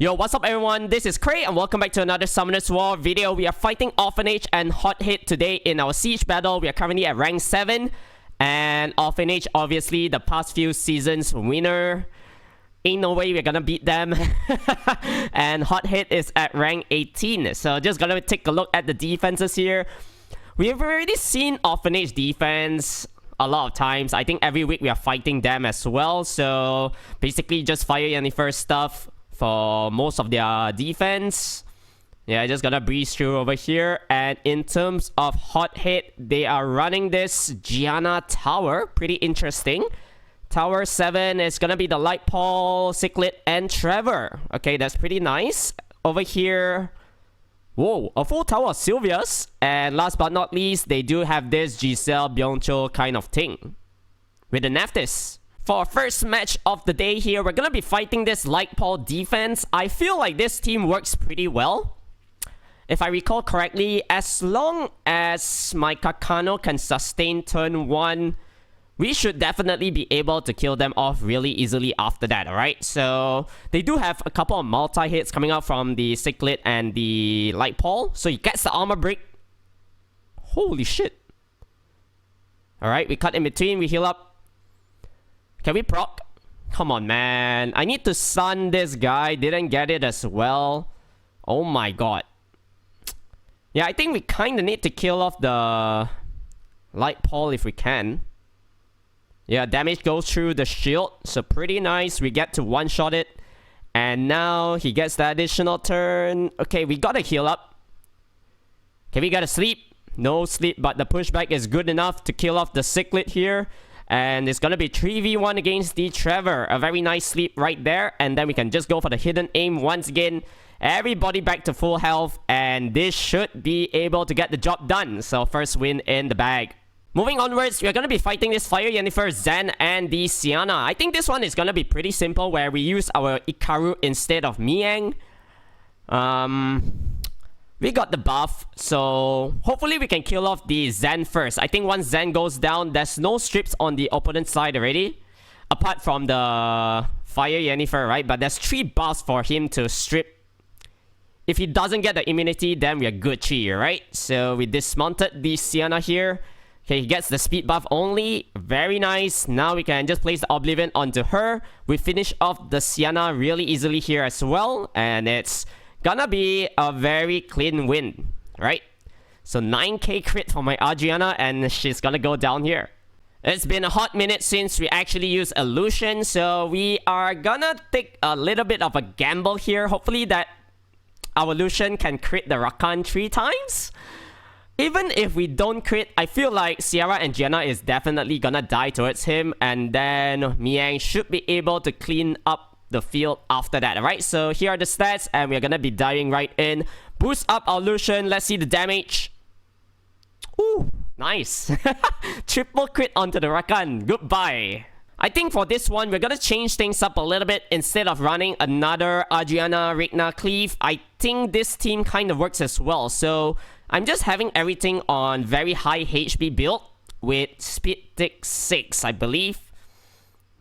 Yo, what's up everyone? This is Cray and welcome back to another Summoner's War video. We are fighting Orphanage and Hot Hit today in our siege battle. We are currently at rank 7. And Orphanage, obviously, the past few seasons winner. Ain't no way we're gonna beat them. And Hot Hit is at rank 18. So just gonna take a look at the defenses here. We have already seen Orphanage defense a lot of times. I think every week we are fighting them as well. So basically just fire Yennefer stuff for most of their defense. Yeah, just gonna breeze through over here. And in terms of Hot Hit, they are running this Gianna Tower. Pretty interesting. Tower 7 is gonna be the Light Paul, Ciclet, and Trevor. Okay, that's pretty nice. Over here, whoa, a full tower of Sylvia's. And last but not least, they do have this Giselle Byungcho kind of thing with the Nephthys. For our first match of the day here, we're gonna be fighting this Light Paul defense. I feel like this team works pretty well. If I recall correctly, as long as my Kakano can sustain turn 1, we should definitely be able to kill them off really easily after that, alright? So, they do have a couple of multi-hits coming out from the Ciclet and the Light Paul. So, he gets the armor break. Holy shit. Alright, we cut in between, we heal up. Can we proc? Come on, man. I need to stun this guy. Didn't get it as well. Oh my god. Yeah, I think we kind of need to kill off the Light Paul if we can. Yeah, damage goes through the shield. So pretty nice. We get to one-shot it. And now he gets the additional turn. Okay, we gotta heal up. Okay, we gotta sleep. No sleep, but the pushback is good enough to kill off the Ciclet here. And it's gonna be 3v1 against the Trevor. A very nice sleep right there. And then we can just go for the hidden aim once again. Everybody back to full health. And this should be able to get the job done. So first win in the bag. Moving onwards, we're gonna be fighting this Fire Yennefer, Zen, and the Sienna. I think this one is gonna be pretty simple where we use our Ikaru instead of Miang. We got the buff, so hopefully we can kill off the Zen first. I think once Zen goes down, there's no strips on the opponent's side already. Apart from the Fire Yennefer, right? But there's 3 buffs for him to strip. If he doesn't get the immunity, then we are good here, right? So we dismounted the Sienna here. Okay, he gets the speed buff only. Very nice. Now we can just place the Oblivion onto her. We finish off the Sienna really easily here as well. And it's gonna be a very clean win, right? So 9k crit for my Adriana, and she's gonna go down here. It's been a hot minute since we actually used Illusion, so we are gonna take a little bit of a gamble here. Hopefully that our Illusion can crit the Rakan 3 times. Even if we don't crit, I feel like Sierra and Gianna is definitely gonna die towards him, and then Miang should be able to clean up the field after that, alright? So here are the stats, and we're gonna be diving right in. Boost up our Lucian. Let's see the damage. Ooh, nice. Triple crit onto the Rakan. Goodbye. I think for this one, we're gonna change things up a little bit. Instead of running another Adriana, Rigna, Cleave, I think this team kind of works as well. So I'm just having everything on very high HP build with speed tick 6, I believe.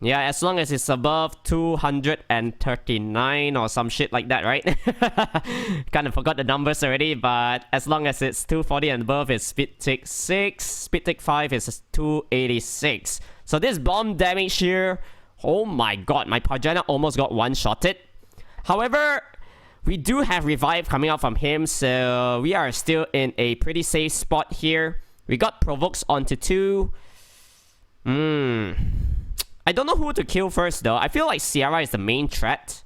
Yeah, as long as it's above 239 or some shit like that, right? Kind of forgot the numbers already, but as long as it's 240 and above, it's speed tick 6. Speed tick 5 is 286. So this bomb damage here, oh my god, my Pajana almost got one-shotted. However, we do have revive coming out from him, so we are still in a pretty safe spot here. We got provokes onto 2. I don't know who to kill first though. I feel like Sierra is the main threat.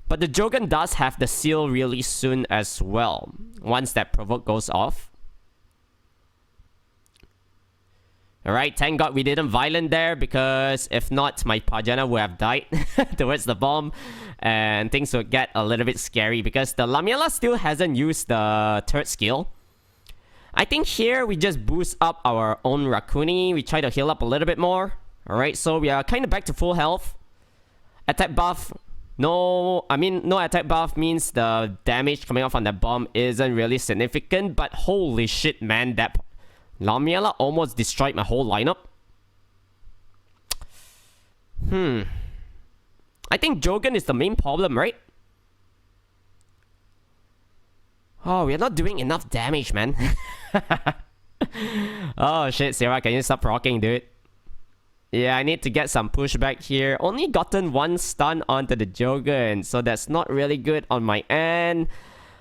But the Jogan does have the seal really soon as well, once that provoke goes off. Alright, thank god we didn't violent there, because if not, my Pajana would have died towards the bomb. And things would get a little bit scary, because the Lamela still hasn't used the 3rd skill. I think here we just boost up our own Rakuni. We try to heal up a little bit more. Alright, so we are kind of back to full health. Attack buff. No attack buff means the damage coming off on that bomb isn't really significant. But holy shit, man. That Lamiela almost destroyed my whole lineup. I think Jogan is the main problem, right? Oh, we're not doing enough damage, man. Oh shit, Sarah, can you stop rocking, dude? Yeah, I need to get some pushback here. Only gotten one stun onto the Jogan, so that's not really good on my end.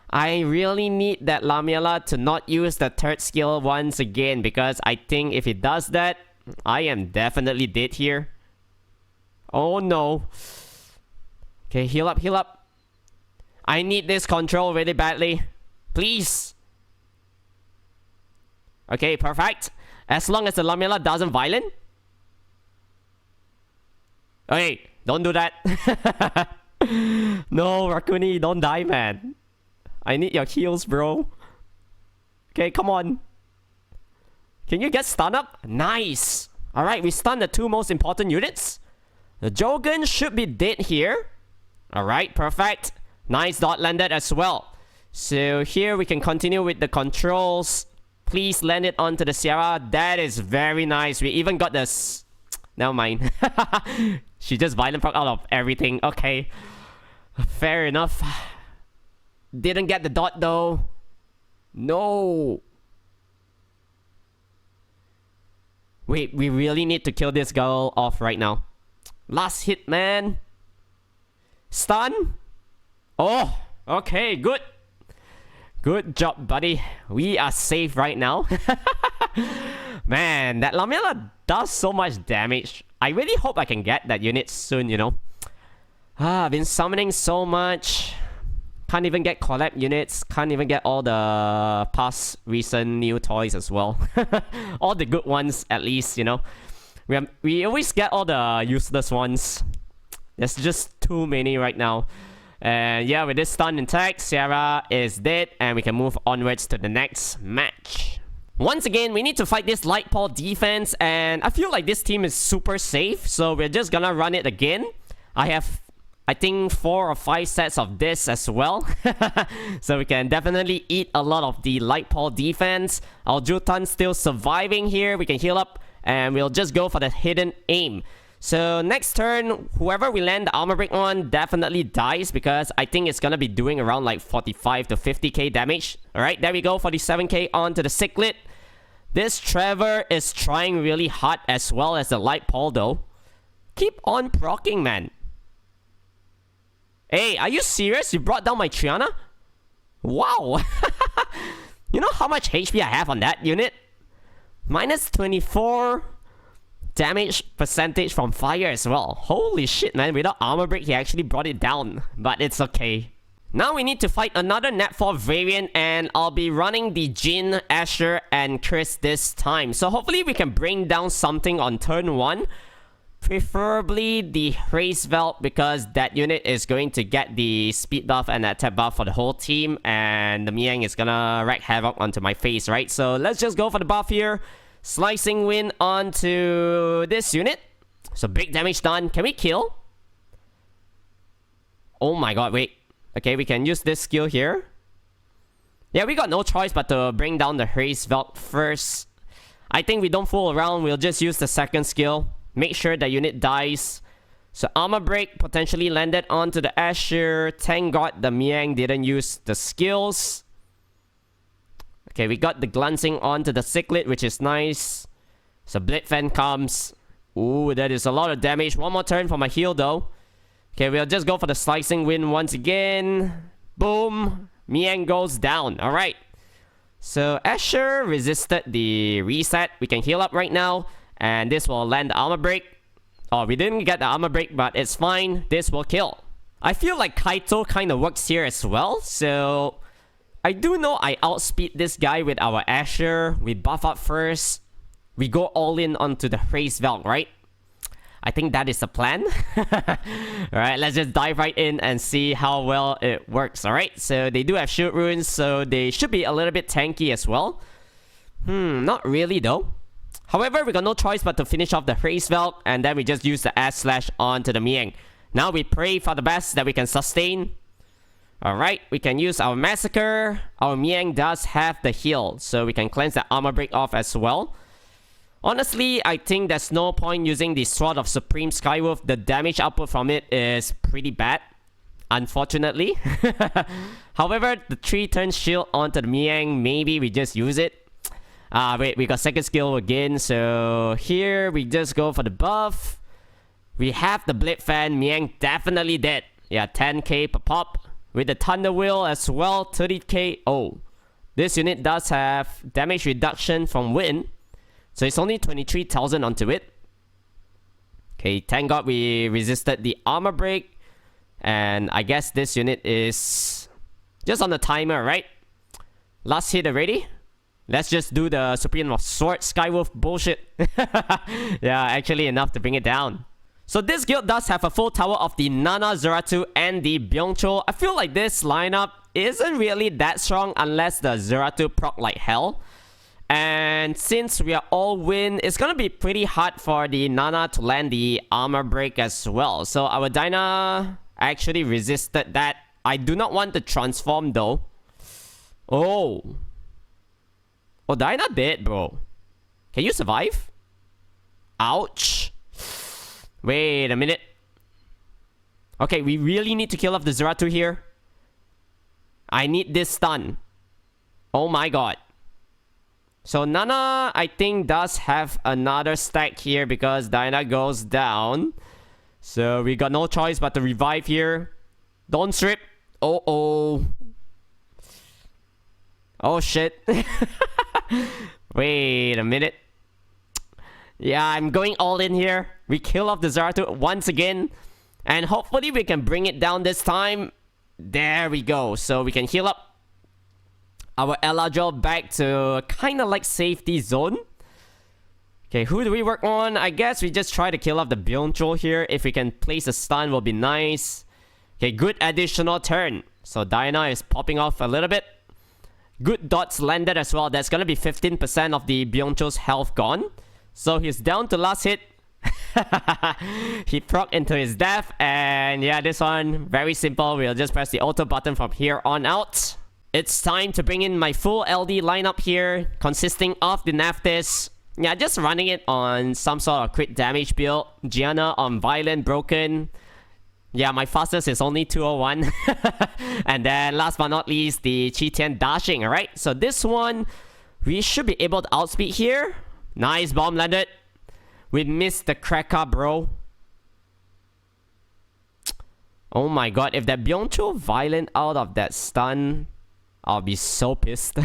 I really need that Lamela to not use the third skill once again, because I think if he does that, I am definitely dead here. Oh no. Okay, heal up, heal up. I need this control really badly. Please. Okay, perfect. As long as the Lamela doesn't violent. Okay, don't do that. No, Rakuni, don't die, man. I need your heals, bro. Okay, come on. Can you get stun up? Nice. Alright, we stunned the two most important units. The Jogan should be dead here. Alright, perfect. Nice dot landed as well. So here we can continue with the controls. Please land it onto the Sierra. That is very nice. We even got this. Never mind. She just violent proc out of everything. Okay. Fair enough. Didn't get the dot though. No. Wait, we really need to kill this girl off right now. Last hit, man. Stun. Oh, okay, good. Good job, buddy. We are safe right now. Man, that Lamela does so much damage. I really hope I can get that unit soon, you know. I've been summoning so much. Can't even get collab units. Can't even get all the past recent new toys as well. All the good ones, at least, you know. We always get all the useless ones. There's just too many right now. And yeah, with this stun intact, Sierra is dead, and we can move onwards to the next match. Once again, we need to fight this light pole defense, and I feel like this team is super safe, so we're just gonna run it again. I have, I think, 4 or 5 sets of this as well. So we can definitely eat a lot of the light pole defense. Our Jutan still surviving here. We can heal up, and we'll just go for the hidden aim. So next turn, whoever we land the armor break on definitely dies, because I think it's gonna be doing around like 45 to 50k damage. Alright, there we go, 47k onto the Cichlid. This Trevor is trying really hard as well as the light pole though. Keep on proccing, man. Hey, are you serious? You brought down my Triana? Wow. You know how much HP I have on that unit? Minus 24 damage percentage from fire as well. Holy shit, man. Without armor break, he actually brought it down. But it's okay. Now we need to fight another Nat 4 variant, and I'll be running the Jin, Asher, and Chris this time. So hopefully we can bring down something on turn 1. Preferably the Race Valve, because that unit is going to get the speed buff and attack buff for the whole team, and the Miang is gonna wreak havoc onto my face, right? So let's just go for the buff here. Slicing Wind onto this unit. So big damage done. Can we kill? Oh my god, wait. Okay, we can use this skill here. Yeah, we got no choice but to bring down the Race Valve first. I think we don't fool around. We'll just use the second skill. Make sure the unit dies. So armor break potentially landed onto the Asher. Thank god the Miang didn't use the skills. Okay, we got the glancing onto the Cichlid, which is nice. So Blade Fan comes. Ooh, that is a lot of damage. One more turn for my heal though. Okay, we'll just go for the Slicing Wind once again. Boom. Miang goes down. Alright. So Asher resisted the reset. We can heal up right now. And this will land the armor break. Oh, we didn't get the armor break, but it's fine. This will kill. I feel like Kaito kind of works here as well. So I do know I outspeed this guy with our Asher. We buff up first. We go all in onto the Race Valve, right? I think that is the plan. Alright, let's just dive right in and see how well it works. Alright, so they do have shield runes, so they should be a little bit tanky as well. Not really though. However, we got no choice but to finish off the Race Valve, and then we just use the Ash Slash onto the Miang. Now we pray for the best that we can sustain. Alright, we can use our Massacre. Our Miang does have the heal, so we can cleanse the armor break off as well. Honestly, I think there's no point using the Sword of Supreme Skywolf. The damage output from it is pretty bad. unfortunately. However, the 3-turn shield onto the Miang, maybe we just use it. Wait, we got second skill again, so here we just go for the buff. We have the Blade Fan, Miang definitely dead. Yeah, 10k per pop. With the Thunder Wheel as well, 30k. Oh, this unit does have damage reduction from wind. So it's only 23,000 onto it. Okay, thank God we resisted the armor break. And I guess this unit is just on the timer, right? Last hit already. Let's just do the Supreme of Sword Skywolf bullshit. Yeah, actually enough to bring it down. So this guild does have a full tower of the Nana, Zeratu, and the Byungchul. I feel like this lineup isn't really that strong unless the Zeratu proc like hell. And since we are all win, it's gonna be pretty hard for the Nana to land the armor break as well. So our Dyna actually resisted that. I do not want to transform though. Oh, Dyna dead, bro. Can you survive? Ouch. Wait a minute. Okay, we really need to kill off the Zeratu here. I need this stun. Oh my god. So Nana, I think, does have another stack here because Dyna goes down. So we got no choice but to revive here. Don't strip. Oh shit. Wait a minute. Yeah, I'm going all in here. We kill off the Zeratu once again. And hopefully we can bring it down this time. There we go. So we can heal up our Eladriel back to kind of like safety zone. Okay, who do we work on? I guess we just try to kill off the Byungchul here. If we can place a stun will be nice. Okay, good additional turn. So Dyna is popping off a little bit. Good dots landed as well. That's gonna be 15% of the Byungchul's health gone. So he's down to last hit. He proc into his death. And yeah, this one, very simple. We'll just press the auto button from here on out. It's time to bring in my full LD lineup here, consisting of the Naftis. Yeah, just running it on some sort of crit damage build. Gianna on Violent Broken. Yeah, my fastest is only 201. And then last but not least, the Qitian Dashing, alright? So this one, we should be able to outspeed here. Nice bomb landed. We missed the cracker, bro. Oh my god, if that Byungchul Violent out of that stun, I'll be so pissed.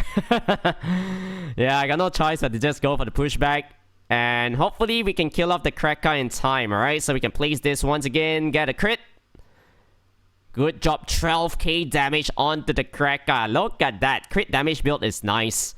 Yeah, I got no choice but to just go for the pushback. And hopefully we can kill off the cracker in time, alright? So we can place this once again, get a crit. Good job, 12k damage onto the cracker. Look at that, crit damage build is nice.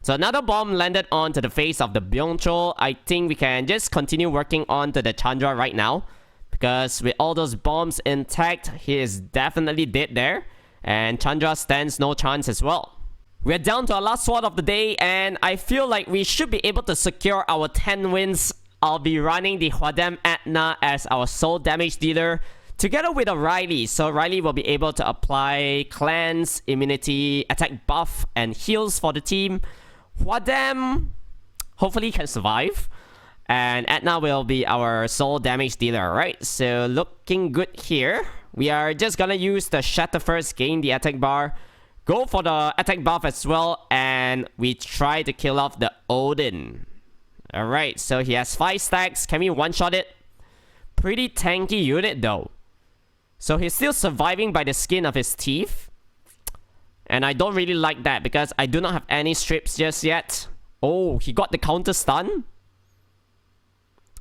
So another bomb landed onto the face of the Byungchul. I think we can just continue working onto the Chandra right now. Because with all those bombs intact, he is definitely dead there. And Chandra stands no chance as well. We're down to our last sword of the day. And I feel like we should be able to secure our 10 wins. I'll be running the Hwadam Atna as our soul damage dealer. Together with a Riley. So Riley will be able to apply cleanse, immunity, attack buff, and heals for the team. Hwadam hopefully can survive. And Atna will be our soul damage dealer, right? So looking good here. We are just gonna use the Shatter first, gain the attack bar. Go for the attack buff as well. And we try to kill off the Odin. Alright, so he has 5 stacks. Can we one-shot it? Pretty tanky unit though. So he's still surviving by the skin of his teeth. And I don't really like that because I do not have any strips just yet. Oh, he got the counter stun.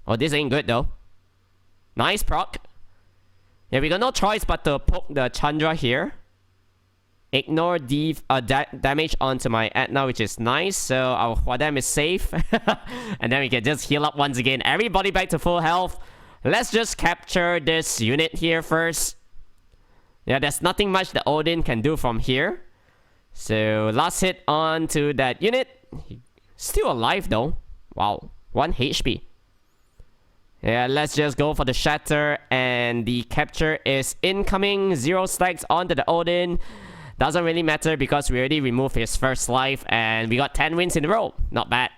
Oh, this ain't good though. Nice proc. Yeah, we got no choice but to poke the Chandra here. Ignore the damage onto my Atna, which is nice. So our Hwadam is safe. And then we can just heal up once again. Everybody back to full health. Let's just capture this unit here first. Yeah, there's nothing much that Odin can do from here. So last hit onto that unit. Still alive though. Wow, 1 HP. Yeah, let's just go for the Shatter. And the capture is incoming. 0 stacks onto the Odin. Doesn't really matter because we already removed his first life. And we got 10 wins in a row. Not bad.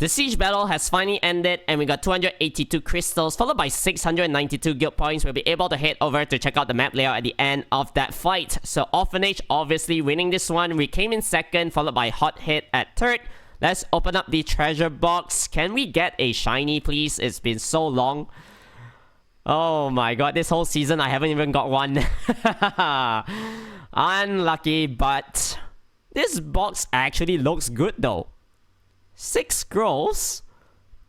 The siege battle has finally ended and we got 282 crystals followed by 692 guild points. We'll be able to head over to check out the map layout at the end of that fight. So Orphanage obviously winning this one. We came in second followed by Hot Hit at third. Let's open up the treasure box. Can we get a shiny please? It's been so long. Oh my god, this whole season I haven't even got one. Unlucky, but this box actually looks good though. 6 scrolls,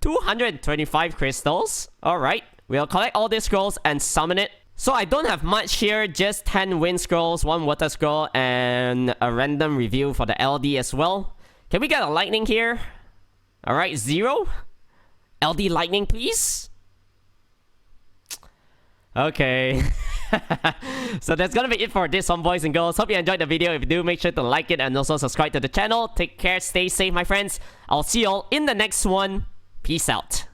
225 crystals. Alright, we'll collect all these scrolls and summon it. So I don't have much here, just 10 wind scrolls, 1 water scroll, and a random review for the LD as well. Can we get a lightning here? Alright, 0. LD lightning, please. Okay. So that's gonna be it for this one, boys and girls. Hope you enjoyed the video. If you do, make sure to like it and also subscribe to the channel. Take care, stay safe, my friends. I'll see you all in the next one. Peace out.